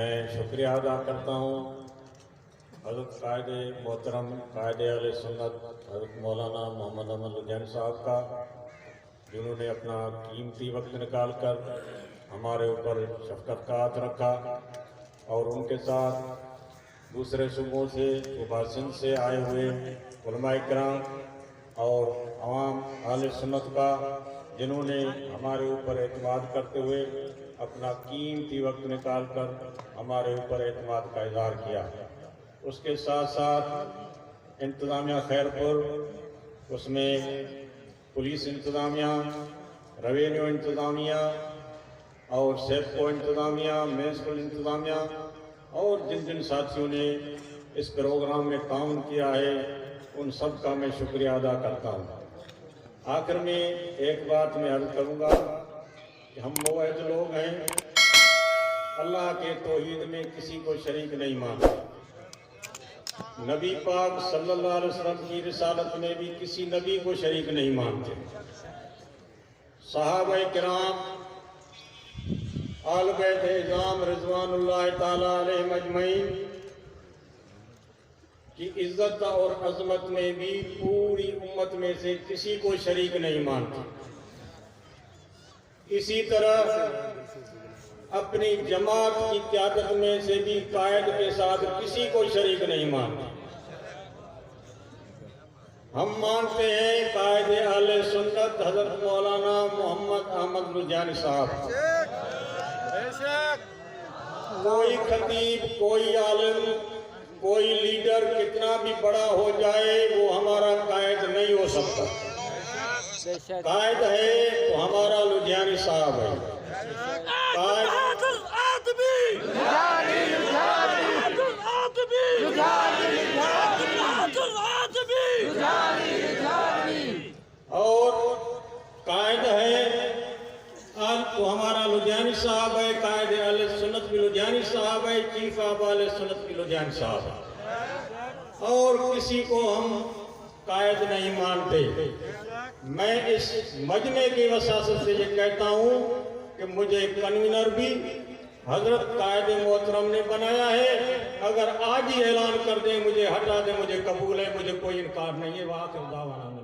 میں شکریہ ادا کرتا ہوں حضرت قائد محترم قائد اہل سنت حضرت مولانا محمد احمد لدھیانوی صاحب کا، جنہوں نے اپنا قیمتی وقت نکال کر ہمارے اوپر شفقت کا ہاتھ رکھا، اور ان کے ساتھ دوسرے صوبوں سے صوبہ سندھ سے آئے ہوئے علماء کرام اور عوام اہل سنت کا، جنہوں نے ہمارے اوپر اعتماد کرتے ہوئے اپنا قیمتی وقت نکال کر ہمارے اوپر اعتماد کا اظہار کیا۔ اس کے ساتھ ساتھ انتظامیہ خیر پور، اس میں پولیس انتظامیہ، ریونیو انتظامیہ اور سیپکو انتظامیہ، میونسپل انتظامیہ اور جن جن ساتھیوں نے اس پروگرام میں تعاون کیا ہے، ان سب کا میں شکریہ ادا کرتا ہوں۔ آخر میں ایک بات میں عرض کروں گا کہ ہم موحد لوگ ہیں، اللہ کے توحید میں کسی کو شریک نہیں مانتے، نبی پاک صلی اللہ علیہ وسلم کی رسالت میں بھی کسی نبی کو شریک نہیں مانتے۔ صحابہ کرام، آل بیت اعظام رضوان اللہ تعالی علیہم اجمعین کی عزت اور عظمت میں بھی پوری امت میں سے کسی کو شریک نہیں مانتے۔ اسی طرح اپنی جماعت کی قیادت میں سے بھی قائد کے ساتھ کسی کو شریک نہیں مانتے۔ ہم مانتے ہیں قائد اہل سنت حضرت مولانا محمد احمد لدھیانوی صاحب۔ کوئی خطیب، کوئی عالم، کوئی لیڈر کتنا بھی بڑا ہو جائے وہ ہمارا قائد نہیں ہو سکتا۔ قائد ہے تو ہمارا لدھیانوی صاحب ہے۔ اور قائد ہے تو ہمارا لدھیانوی صاحب ہے، قائد اہل سنت بھی لدھیانوی صاحب ہے، چیف آف اہل سنت بھی لدھیانوی صاحب ہے، اور کسی کو ہم قائد نہیں مانتے۔ میں اس مجمع کی وساطت سے یہ کہتا ہوں کہ مجھے کنوینر بھی حضرت قائد محترم نے بنایا ہے، اگر آج ہی اعلان کر دیں، مجھے ہٹا دیں، مجھے قبول ہے، مجھے کوئی انکار نہیں ہے۔ وآخر دعوانا